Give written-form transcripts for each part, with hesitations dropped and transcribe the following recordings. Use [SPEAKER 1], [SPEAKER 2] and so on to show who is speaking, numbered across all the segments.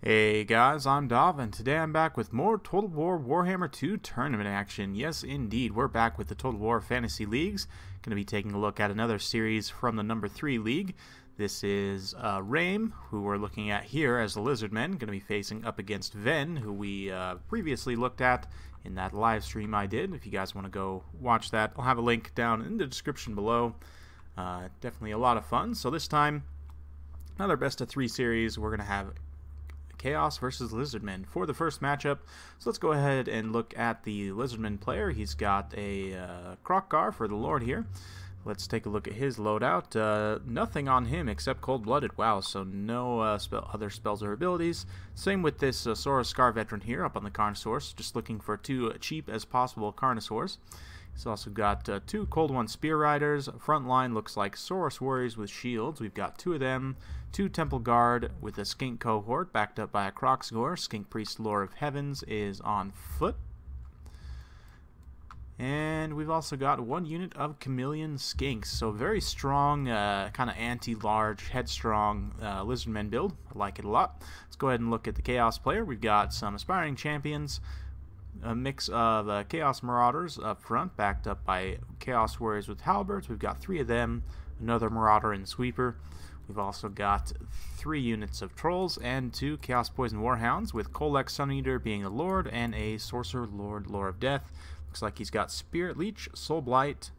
[SPEAKER 1] Hey guys, I'm Dov, and today I'm back with more Total War Warhammer 2 tournament action. Yes, indeed, we're back with the Total War Fantasy Leagues. Going to be taking a look at another series from the number 3 league. This is Reym, who we're looking at here as the Lizardmen, going to be facing up against Venn, who we previously looked at in that live stream I did. If you guys want to go watch that, I'll have a link down in the description below. Definitely a lot of fun. So this time, another best of 3 series. We're going to have Chaos versus Lizardmen for the first matchup. So let's go ahead and look at the Lizardman player. He's got a Krokgar for the Lord here. Let's take a look at his loadout. Nothing on him except Cold-Blooded. Wow, so no other spells or abilities. Same with this Saurus Scar Veteran here up on the Carnosaurs. Just looking for 2 cheap as possible Carnosaurs. He's also got 2 Cold One Spear Riders. Front line looks like Saurus Warriors with shields. We've got 2 of them. 2 Temple Guard with a Skink Cohort backed up by a Kroxgor. Skink Priest Lore of Heavens is on foot. And we've also got 1 unit of Chameleon Skinks. So very strong, kind of anti-large, headstrong Lizardmen build. I like it a lot. Let's go ahead and look at the Chaos player. We've got some Aspiring Champions. A mix of Chaos Marauders up front, backed up by Chaos Warriors with Halberds. We've got 3 of them, another Marauder and Sweeper. We've also got 3 units of Trolls and 2 Chaos Poison Warhounds, with Kolek Suneater being a Lord and a Sorcerer Lord, Lore of Death. Looks like he's got Spirit Leech, Soul Blight,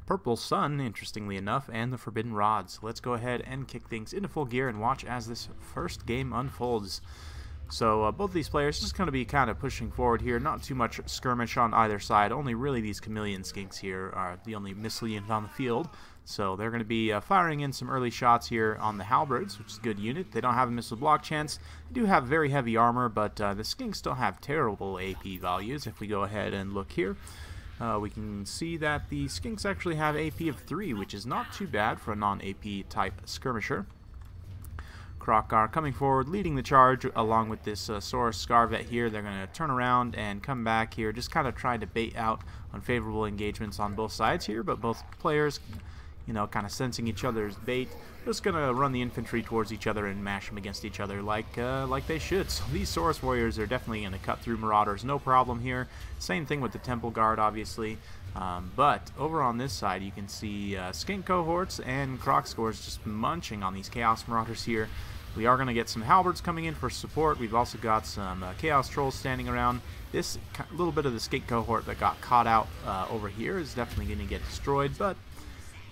[SPEAKER 1] Purple Sun, interestingly enough, and the Forbidden Rod. So let's go ahead and kick things into full gear and watch as this first game unfolds. So both of these players just going to be kind of pushing forward here. Not too much skirmish on either side. Only really these Chameleon Skinks here are the only missile unit on the field. So they're going to be firing in some early shots here on the Halberds, which is a good unit. They don't have a missile block chance. They do have very heavy armor, but the Skinks still have terrible AP values. If we go ahead and look here, we can see that the Skinks actually have AP of 3, which is not too bad for a non-AP type skirmisher. Krokgar coming forward, leading the charge along with this Saurus Scarvet here. They're going to turn around and come back here, just kind of trying to bait out unfavorable engagements on both sides here, but both players, you know, kind of sensing each other's bait, just going to run the infantry towards each other and mash them against each other like they should. So these Saurus Warriors are definitely going to cut through Marauders, no problem here. Same thing with the Temple Guard, obviously. But over on this side, you can see Skink Cohorts and Kroxgors just munching on these Chaos Marauders here. We are going to get some Halberds coming in for support. We've also got some Chaos Trolls standing around. This little bit of the Skink Cohort that got caught out over here is definitely going to get destroyed, but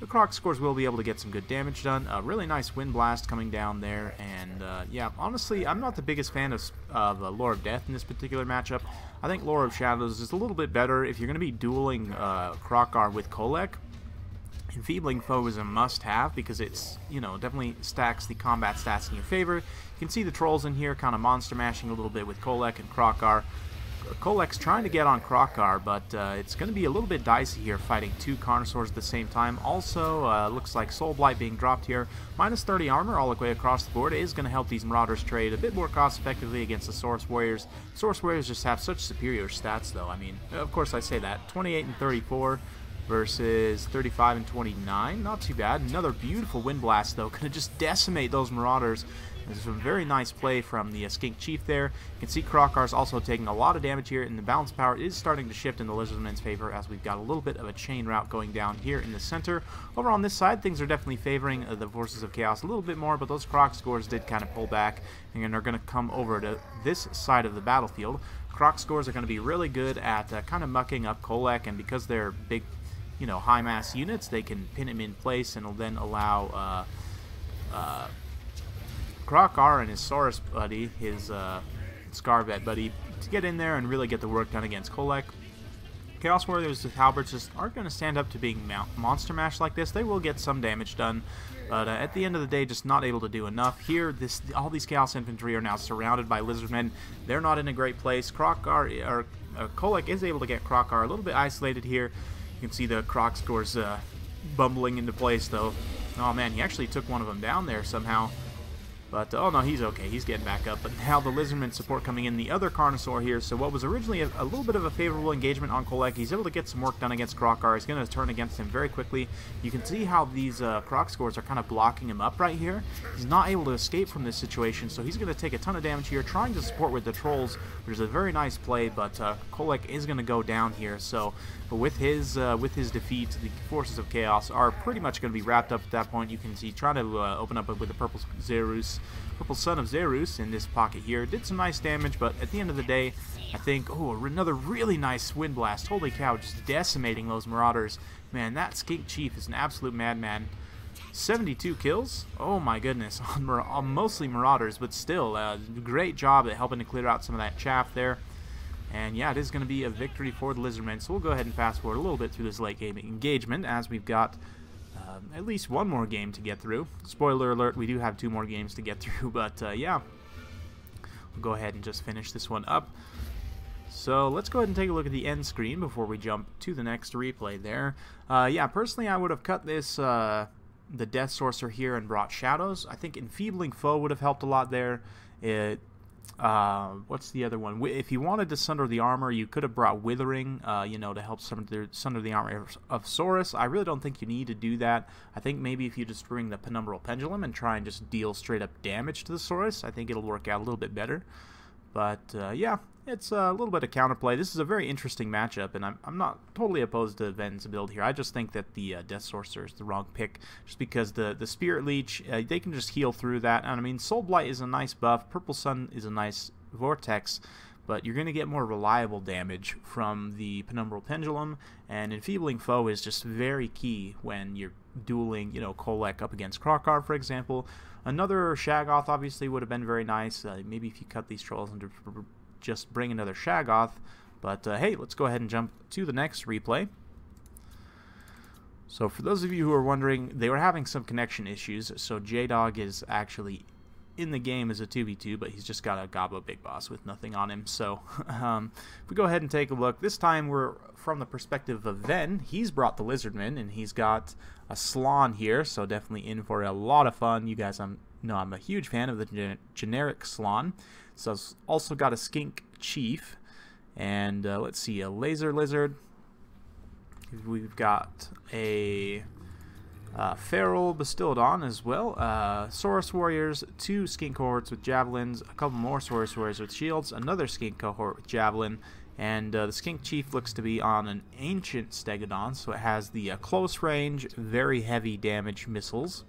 [SPEAKER 1] the Kroxgors will be able to get some good damage done. A really nice Wind Blast coming down there, and yeah, honestly, I'm not the biggest fan of Lore of Death in this particular matchup. I think Lore of Shadows is a little bit better if you're going to be dueling Krokgar with Kolek. Enfeebling Foe is a must-have because it's, you know, definitely stacks the combat stats in your favor. You can see the Trolls in here kind of monster mashing a little bit with Kolek and Krokgar. Kolek's trying to get on Krokgar, but it's going to be a little bit dicey here fighting 2 Carnosaurs at the same time. Also, looks like Soul Blight being dropped here. Minus 30 armor all the way across the board is going to help these Marauders trade a bit more cost-effectively against the Saurus Warriors. Saurus Warriors just have such superior stats, though. I mean, of course I say that. 28 and 34. Versus 35 and 29. Not too bad. Another beautiful Wind Blast, though. Going to just decimate those Marauders. This is a very nice play from the Skink Chief there. You can see Krokgar's also taking a lot of damage here, and the balance power is starting to shift in the Lizardmen's favor as we've got a little bit of a chain route going down here in the center. Over on this side, things are definitely favoring the Forces of Chaos a little bit more, but those Kroxgors did kind of pull back, and are going to come over to this side of the battlefield. Kroxgors are going to be really good at kind of mucking up Kolek, and because they're big, you know, high mass units, they can pin him in place and will then allow Krokgar and his Saurus buddy, his Scarvet buddy, to get in there and really get the work done against Kolek. Chaos Warriors with Halberds just aren't going to stand up to being monster mash like this. They will get some damage done, but at the end of the day, just not able to do enough. Here, all these Chaos Infantry are now surrounded by Lizardmen. They're not in a great place. Kolek is able to get Krokgar a little bit isolated here. You can see the Kroxgors bumbling into place, though. Oh man, he actually took one of them down there somehow. But, oh no, he's okay. He's getting back up. But now the Lizardman support coming in, the other Carnosaur here. So what was originally a little bit of a favorable engagement on Kolek, he's able to get some work done against Krokar. He's going to turn against him very quickly. You can see how these Krok scores are kind of blocking him up right here. He's not able to escape from this situation, so he's going to take a ton of damage here, trying to support with the Trolls, which is a very nice play, but Kolek is going to go down here. So but with his defeat, the forces of Chaos are pretty much going to be wrapped up at that point. You can see trying to open up with the Purple Son of Zerus in this pocket here. Did some nice damage, but at the end of the day, I think, oh, another really nice Wind Blast. Holy cow, just decimating those Marauders. Man, that Skink Chief is an absolute madman. 72 kills? Oh my goodness, on mostly Marauders, but still, great job at helping to clear out some of that chaff there. And yeah, it is going to be a victory for the Lizardmen. So we'll go ahead and fast forward a little bit through this late game engagement, as we've got at least one more game to get through. Spoiler alert, we do have 2 more games to get through, but yeah, we'll go ahead and just finish this one up. So let's go ahead and take a look at the end screen before we jump to the next replay there. Yeah, personally I would have cut this the Death Sorcerer here and brought Shadows. I think Enfeebling Foe would have helped a lot there. What's the other one? If you wanted to sunder the armor, you could have brought Withering, you know, to help sunder the armor of Saurus. I really don't think you need to do that. I think maybe if you just bring the Penumbral Pendulum and try and just deal straight up damage to the Saurus, I think it'll work out a little bit better. But yeah, it's a little bit of counterplay. This is a very interesting matchup, and I'm not totally opposed to Venn's build here. I just think that the Death Sorcerer is the wrong pick, just because the Spirit Leech, they can just heal through that. And I mean, Soul Blight is a nice buff, Purple Sun is a nice Vortex, but you're going to get more reliable damage from the Penumbral Pendulum, and Enfeebling Foe is just very key when you're dueling, you know, Kolek up against Krokar, for example. Another Shaggoth obviously would have been very nice. Maybe if you cut these trolls into just bring another Shaggoth. But hey, let's go ahead and jump to the next replay. So for those of you who are wondering, they were having some connection issues. So J-Dog is actually in the game as a 2v2, but he's just got a Gobbo Big Boss with nothing on him. So if we go ahead and take a look, this time we're from the perspective of Venn. He's brought the Lizardman, and he's got a Slon here, so definitely in for a lot of fun. You guys know I'm a huge fan of the generic Slon. So I've also got a Skink Chief, and let's see, a Laser Lizard. We've got a Feral Bastildon as well. Saurus Warriors, 2 Skink cohorts with Javelins, a couple more Saurus Warriors with Shields, another Skink cohort with Javelin, and the Skink Chief looks to be on an Ancient Stegodon, so it has the close range, very heavy damage missiles.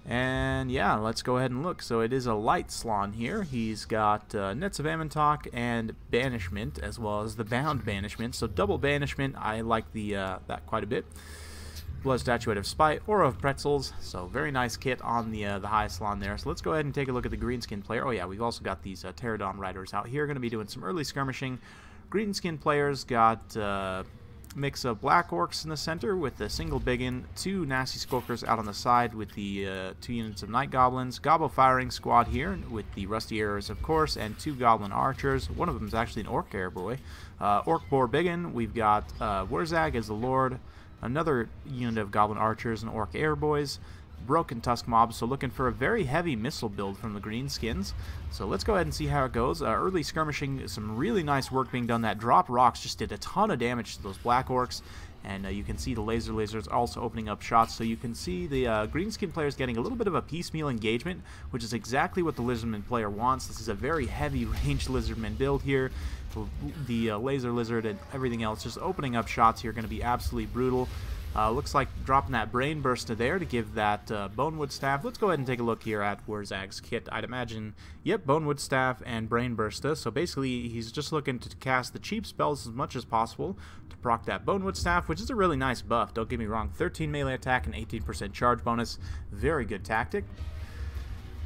[SPEAKER 1] And yeah, let's go ahead and look. So it is a light Slon here. He's got Nets of Amantok and Banishment, as well as the Bound Banishment. So double Banishment, I like that quite a bit. Blood Statuette of Spite, Aura of Pretzels, so very nice kit on the high Slon there. So let's go ahead and take a look at the Greenskin player. Oh yeah, we've also got these Pterodon Riders out here, going to be doing some early skirmishing. Greenskin players got mix of Black Orcs in the center with a single Biggin, 2 Nasty Skulkers out on the side with the 2 units of Night Goblins, Gobbo Firing Squad here with the Rusty Arrows, of course, and 2 Goblin Archers. One of them is actually an Orc Airboy. Orc Boar Biggin, we've got Wurzag as the Lord, another unit of Goblin Archers and Orc Airboys, Broken Tusk Mobs, so looking for a very heavy missile build from the Greenskins. So let's go ahead and see how it goes. Early skirmishing, some really nice work being done. That drop rocks just did a ton of damage to those Black Orcs, and you can see the Laser Lizards also opening up shots. So you can see the Greenskin players getting a little bit of a piecemeal engagement, which is exactly what the Lizardman player wants. This is a very heavy ranged Lizardman build here. The Laser Lizard and everything else just opening up shots here, going to be absolutely brutal. Looks like dropping that Brain Burster there to give that Bonewood Staff. Let's go ahead and take a look here at Wurzag's kit. I'd imagine, yep, Bonewood Staff and Brain Burster. So basically, he's just looking to cast the cheap spells as much as possible to proc that Bonewood Staff, which is a really nice buff. Don't get me wrong, 13 melee attack and 18% charge bonus. Very good tactic.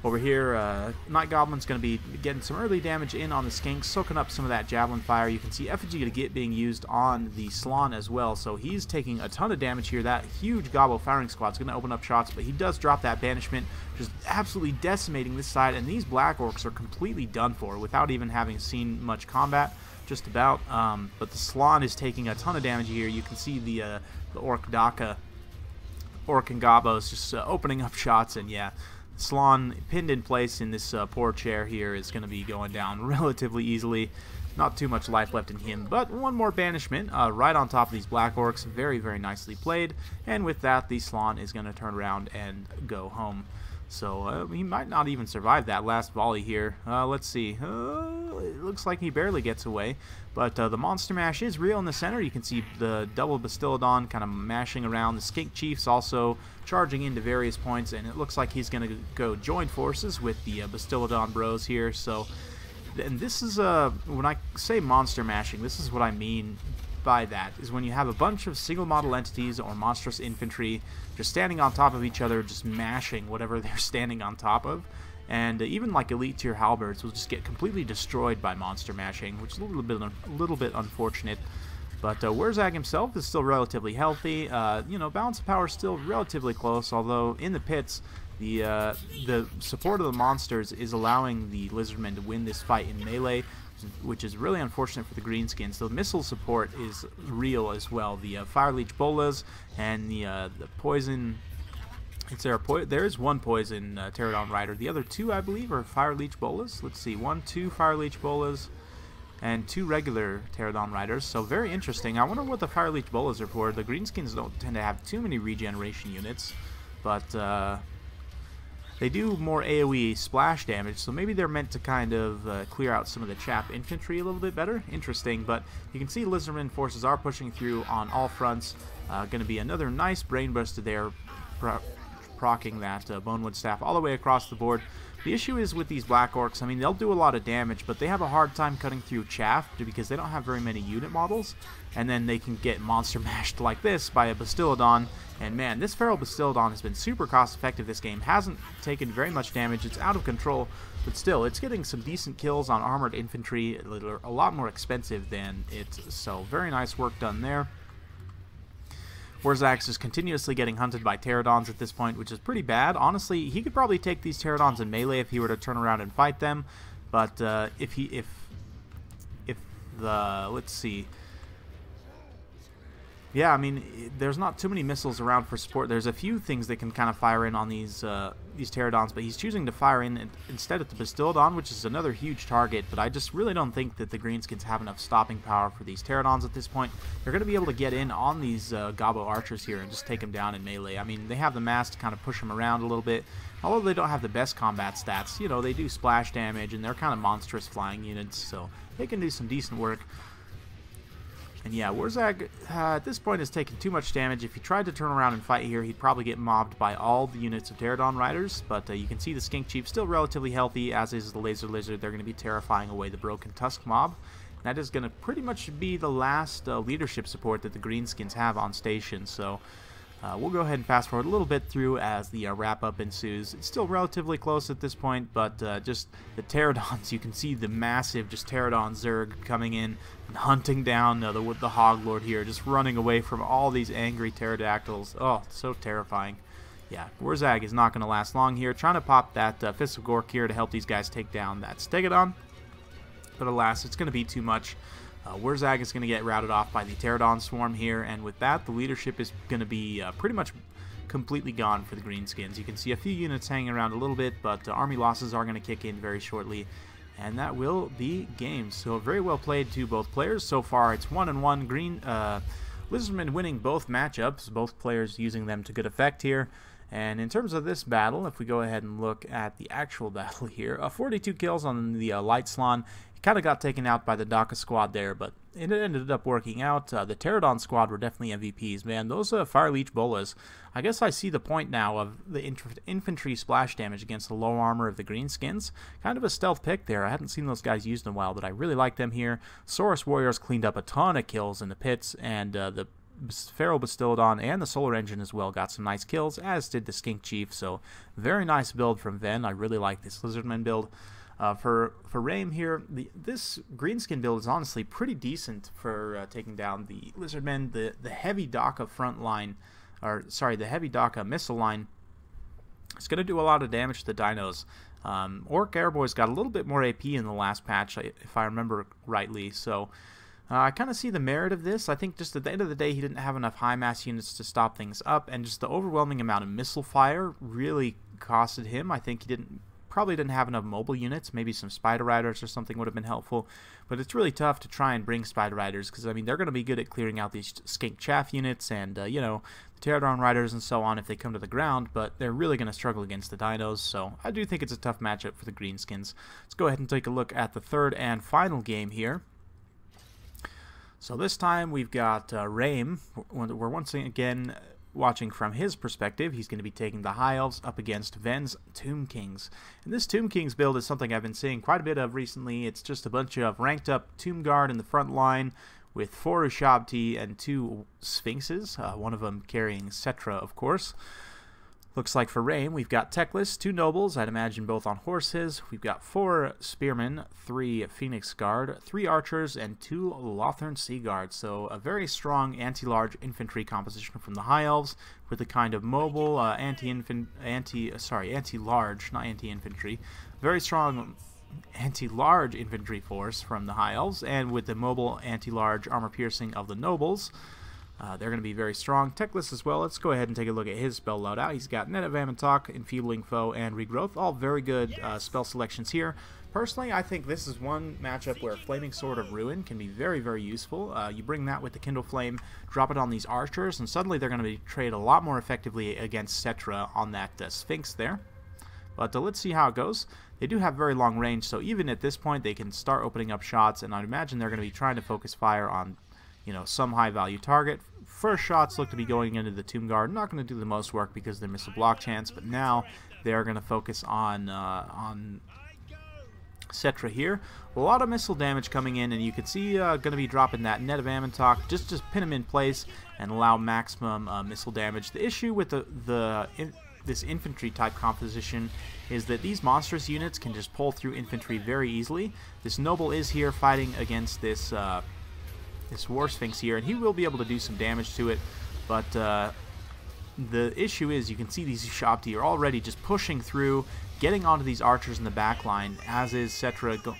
[SPEAKER 1] Over here, Night Goblin's going to be getting some early damage in on the Skinks, soaking up some of that Javelin Fire. You can see Effigy to get being used on the Slon as well, so he's taking a ton of damage here. That huge Gobbo Firing Squad's going to open up shots, but he does drop that Banishment, just absolutely decimating this side, and these Black Orcs are completely done for without even having seen much combat, just about. But the Slon is taking a ton of damage here. You can see the Orc Daka, Orc and Gobbos just opening up shots, and yeah, Slann pinned in place in this poor chair here is going to be going down relatively easily. Not too much life left in him, but one more banishment right on top of these Black Orcs. Very, very nicely played. And with that, the Slann is going to turn around and go home. So he might not even survive that last volley here. Let's see. It looks like he barely gets away. But the Monster Mash is real in the center. You can see the double Bastiladon kind of mashing around. The Skink Chief's also charging into various points. And it looks like he's going to go join forces with the Bastiladon bros here. So, and this is, when I say Monster Mashing, this is what I mean by that, is when you have a bunch of single model entities or monstrous infantry just standing on top of each other, just mashing whatever they're standing on top of. And even like elite tier halberds will just get completely destroyed by monster mashing, which is a little bit unfortunate. But Wurzag himself is still relatively healthy. You know, balance of power is still relatively close, although in the pits, the support of the monsters is allowing the Lizardmen to win this fight in melee, which is really unfortunate for the Greenskins. The missile support is real as well. The Fire Leech Bolas and the poison... there is one poison Pterodon Rider. The other two, I believe, are Fire Leech Bolas. Let's see, 1, 2 Fire Leech Bolas and 2 regular Pterodon Riders. So very interesting. I wonder what the Fire Leech Bolas are for. The Greenskins don't tend to have too many regeneration units, but they do more AoE splash damage, so maybe they're meant to kind of clear out some of the chaff infantry a little bit better. Interesting, but you can see Lizardman forces are pushing through on all fronts. Going to be another nice brain buster there, proccing that Bonewood Staff all the way across the board. The issue is with these Black Orcs, I mean, they'll do a lot of damage, but they have a hard time cutting through chaff because they don't have very many unit models, and then they can get monster mashed like this by a Bastiladon. And man, this Feral Bastiladon has been super cost effective this game. Hasn't taken very much damage. It's out of control, but still, it's getting some decent kills on armored infantry. They're a lot more expensive than it, so very nice work done there. Wurzag is continuously getting hunted by Pterodons at this point, which is pretty bad. Honestly, he could probably take these Pterodons in melee if he were to turn around and fight them, but let's see. Yeah, I mean, there's not too many missiles around for support. There's a few things that can kind of fire in on these Pterodons, but he's choosing to fire in instead at the Bastiladon, which is another huge target. But I just really don't think that the Greenskins have enough stopping power for these Pterodons at this point. They're going to be able to get in on these Gobbo archers here and just take them down in melee. I mean, they have the mass to kind of push them around a little bit. Although they don't have the best combat stats, you know, they do splash damage, and they're kind of monstrous flying units, so they can do some decent work. And yeah, Wurzag at this point has taken too much damage. If he tried to turn around and fight here, he'd probably get mobbed by all the units of Pterodon Riders. But you can see the Skink Chief still relatively healthy, as is the Laser Lizard. They're going to be terrifying away the Broken Tusk mob. And that is going to pretty much be the last leadership support that the Greenskins have on station. So we'll go ahead and fast forward a little bit through as the wrap-up ensues. It's still relatively close at this point, but just the Pterodons, you can see the massive just Pterodon Zerg coming in and hunting down the Hoglord here, just running away from all these angry pterodactyls. Oh, so terrifying. Yeah, Wurzag is not going to last long here, trying to pop that Fist of Gork here to help these guys take down that Stegodon. But alas, it's going to be too much. Wurzag is going to get routed off by the Pterodon Swarm here, and with that, the leadership is going to be pretty much completely gone for the Greenskins. You can see a few units hanging around a little bit, but army losses are going to kick in very shortly, and that will be game. So very well played to both players. So far, it's 1-1. Lizardmen winning both matchups, both players using them to good effect here. And in terms of this battle, if we go ahead and look at the actual battle here, 42 kills on the Light Slann. Kind of got taken out by the Daka squad there, but it ended up working out. The Pterodon squad were definitely MVPs, man. Those Fire Leech Bolas, I guess I see the point now of the infantry splash damage against the low armor of the Greenskins. Kind of a stealth pick there. I hadn't seen those guys used in a while, but I really like them here. Saurus Warriors cleaned up a ton of kills in the pits, and the Feral Bastiladon and the Solar Engine as well got some nice kills, as did the Skink Chief. So very nice build from Venn. I really like this Lizardman build. For Reym here, this Greenskin build is honestly pretty decent for taking down the Lizardmen. The heavy Daka front line, or sorry, the heavy Daka missile line is going to do a lot of damage to the dinos. Orc Airboys got a little bit more AP in the last patch, if I remember rightly, so I kind of see the merit of this. I think just at the end of the day, he didn't have enough high mass units to stop things up, and just the overwhelming amount of missile fire really costed him. I think he probably didn't have enough mobile units. Maybe some Spider Riders or something would have been helpful. But it's really tough to try and bring Spider Riders because, I mean, they're going to be good at clearing out these Skink Chaff units and, you know, the Pterodon Riders and so on if they come to the ground. But they're really going to struggle against the Dinos. So I do think it's a tough matchup for the Greenskins. Let's go ahead and take a look at the third and final game here. So this time we've got Reym. We're once again watching from his perspective. He's going to be taking the High Elves up against Venn's Tomb Kings. And this Tomb Kings build is something I've been seeing quite a bit of recently. It's just a bunch of ranked up Tomb Guard in the front line with 4 Ushabti and 2 Sphinxes, one of them carrying Cetra, of course. Looks like for Reym, we've got Techless, 2 Nobles, I'd imagine both on horses. We've got 4 Spearmen, 3 Phoenix Guard, 3 Archers, and 2 Lothern Sea Guards. So a very strong anti-large infantry composition from the High Elves with a kind of mobile anti-large, not anti-infantry. Very strong anti-large infantry force from the High Elves, and with the mobile anti-large armor piercing of the Nobles. They're going to be very strong. Techless as well. Let's go ahead and take a look at his spell loadout. He's got Net of Ammontok, Enfeebling Foe, and Regrowth. All very good spell selections here. Personally, I think this is one matchup where Flaming Sword of Ruin can be very, very useful. You bring that with the Kindle Flame, drop it on these Archers, and suddenly they're going to be traded a lot more effectively against Cetra on that Sphinx there. But let's see how it goes. They do have very long range, so even at this point they can start opening up shots, and I'd imagine they're going to be trying to focus fire on, you know, some high-value target. First shots look to be going into the Tomb Guard. Not going to do the most work because they miss a block chance, but now they're going to focus on Cetra here. A lot of missile damage coming in, and you can see going to be dropping that Net of Ammontok. Just pin them in place and allow maximum missile damage. The issue with this infantry type composition is that these monstrous units can just pull through infantry very easily. This Noble is here fighting against this War Sphinx here, and he will be able to do some damage to it, but the issue is you can see these Ushabti are already just pushing through, getting onto these Archers in the back line, as is Cetra.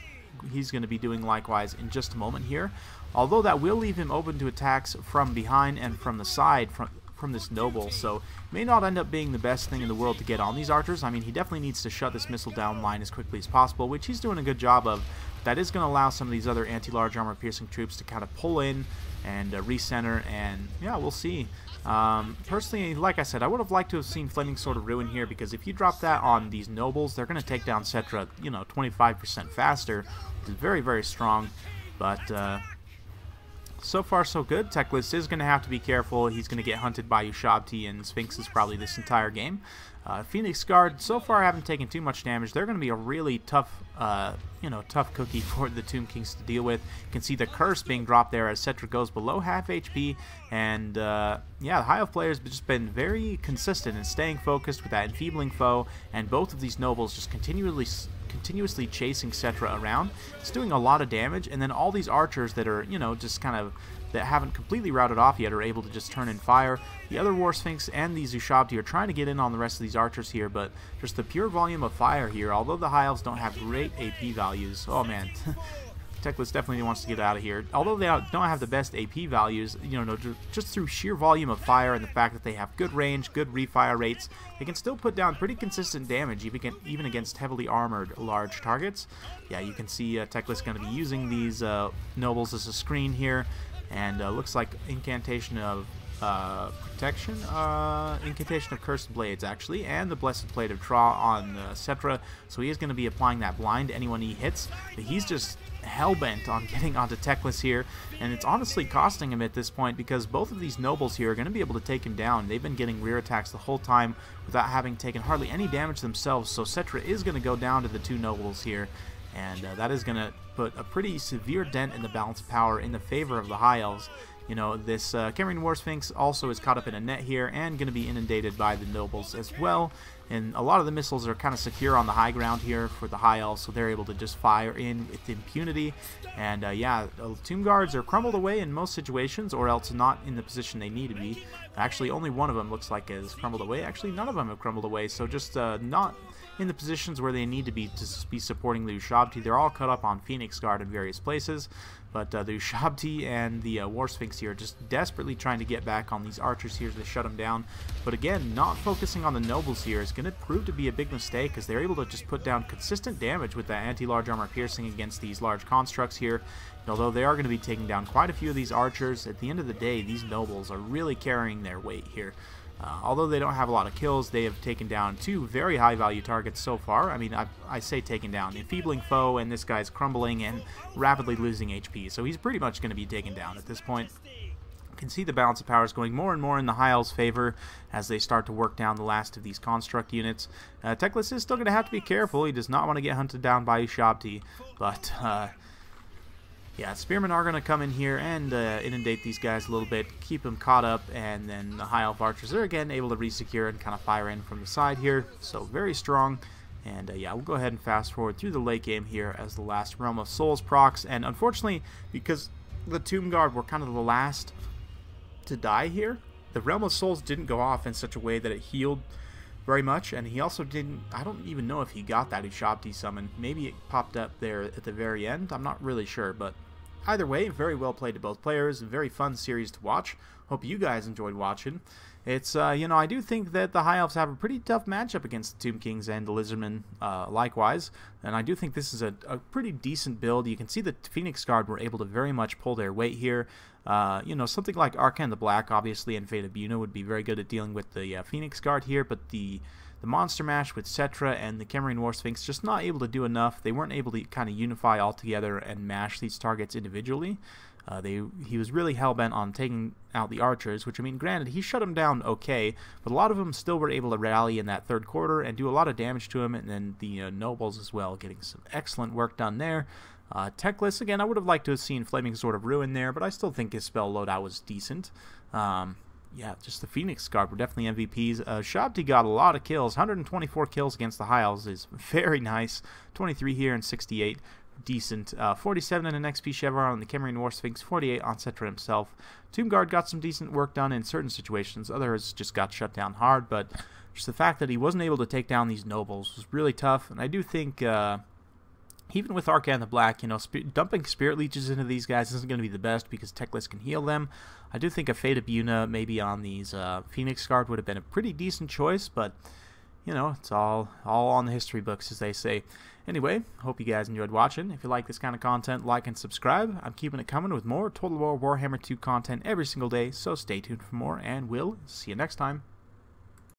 [SPEAKER 1] He's going to be doing likewise in just a moment here, although that will leave him open to attacks from behind and from the side from this Noble, so may not end up being the best thing in the world to get on these Archers. I mean, he definitely needs to shut this missile down line as quickly as possible, which he's doing a good job of. That is going to allow some of these other anti-large armor piercing troops to kind of pull in and recenter, and yeah, we'll see. Personally, like I said, I would have liked to have seen Flaming Sword of Ruin here, because if you drop that on these Nobles, they're going to take down Cetra, you know, 25% faster, which is very, very strong. But so far so good. Techless is going to have to be careful. He's going to get hunted by Ushabti and Sphinxes probably this entire game. Phoenix Guard so far haven't taken too much damage. They're going to be a really tough, tough cookie for the Tomb Kings to deal with. You can see the curse being dropped there as Cetra goes below half HP, and yeah, the High Elf players have just been very consistent in staying focused with that Enfeebling Foe, and both of these Nobles just continuously chasing Cetra around. It's doing a lot of damage, and then all these Archers that are, you know, just kind of that haven't completely routed off yet are able to just turn in fire. The other War Sphinx and these Ushabti are trying to get in on the rest of these Archers here, but just the pure volume of fire here, although the High Elves don't have great AP values. Oh man, Techless definitely wants to get out of here. Although they don't have the best AP values, you know, just through sheer volume of fire and the fact that they have good range, good refire rates, they can still put down pretty consistent damage even against heavily armored large targets. Yeah, you can see Techless going to be using these Nobles as a screen here. And looks like Incantation of Protection, Incantation of Cursed Blades actually, and the Blessed Plate of Tra on Cetra. So he is going to be applying that blind to anyone he hits. But he's just hellbent on getting onto Techless here, and it's honestly costing him at this point because both of these Nobles here are going to be able to take him down. They've been getting rear attacks the whole time without having taken hardly any damage themselves. So Cetra is going to go down to the 2 Nobles here. And that is going to put a pretty severe dent in the balance of power in the favor of the High Elves. You know, this Camarine War Sphinx also is caught up in a net here and going to be inundated by the Nobles as well. And a lot of the missiles are kind of secure on the high ground here for the High Elves, so they're able to just fire in with impunity. And yeah, Tomb Guards are crumbled away in most situations, or else not in the position they need to be. Actually, only one of them looks like is crumbled away. Actually, none of them have crumbled away, so just not in the positions where they need to be supporting the Ushabti. They're all cut up on Phoenix Guard in various places. But the Ushabti and the War Sphinx here are just desperately trying to get back on these archers here to shut them down. But again, not focusing on the nobles here is going to prove to be a big mistake, because they're able to just put down consistent damage with that anti-large armor piercing against these large constructs here. And although they are going to be taking down quite a few of these archers, at the end of the day, these nobles are really carrying their weight here. Although they don't have a lot of kills, they have taken down 2 very high value targets so far. I mean, I say taken down. Enfeebling foe, and this guy's crumbling and rapidly losing HP. So he's pretty much going to be taken down at this point. You can see the balance of powers going more and more in the High Elves' favor as they start to work down the last of these construct units. Teclis is still going to have to be careful. He does not want to get hunted down by Ushabti, but yeah, Spearmen are going to come in here and inundate these guys a little bit, keep them caught up, and then the High Elf Archers are again able to resecure and kind of fire in from the side here. So very strong. And yeah, we'll go ahead and fast forward through the late game here as the last Realm of Souls procs. And unfortunately, because the Tomb Guard were kind of the last to die here, the Realm of Souls didn't go off in such a way that it healed very much, and he also didn't, I don't even know if he got that Ushabti summon. Maybe it popped up there at the very end, I'm not really sure, but either way, very well played to both players, a very fun series to watch. Hope you guys enjoyed watching. It's, you know, I do think that the High Elves have a pretty tough matchup against the Tomb Kings and the Lizardmen likewise, and I do think this is a pretty decent build. You can see the Phoenix Guard were able to very much pull their weight here. You know, something like Arcane the Black, obviously, and Fate of Buna would be very good at dealing with the Phoenix Guard here, but the Monster Mash with Cetra and the Camarine War Sphinx just not able to do enough. They weren't able to kind of unify all together and mash these targets individually. He was really hell-bent on taking out the archers, which, I mean, granted, he shut them down okay, but a lot of them still were able to rally in that third quarter and do a lot of damage to him, and then the nobles as well, getting some excellent work done there. Teclis, again, I would have liked to have seen Flaming Sword of Ruin there, but I still think his spell loadout was decent. Yeah, just the Phoenix Guard were definitely MVPs. Ushabti got a lot of kills. 124 kills against the High Elves is very nice. 23 here and 68. Decent. 47 in an XP Chevron on the Camarine War Sphinx. 48 on Cetra himself. Tomb Guard got some decent work done in certain situations. Others just got shut down hard, but just the fact that he wasn't able to take down these nobles was really tough. And I do think even with Arcane the Black, you know, dumping Spirit Leeches into these guys isn't going to be the best because Teclis can heal them. I do think a Fate of Buna maybe on these Phoenix Guard would have been a pretty decent choice, but, you know, it's all on the history books, as they say. Anyway, hope you guys enjoyed watching. If you like this kind of content, like and subscribe. I'm keeping it coming with more Total War Warhammer 2 content every single day, so stay tuned for more, and we'll see you next time.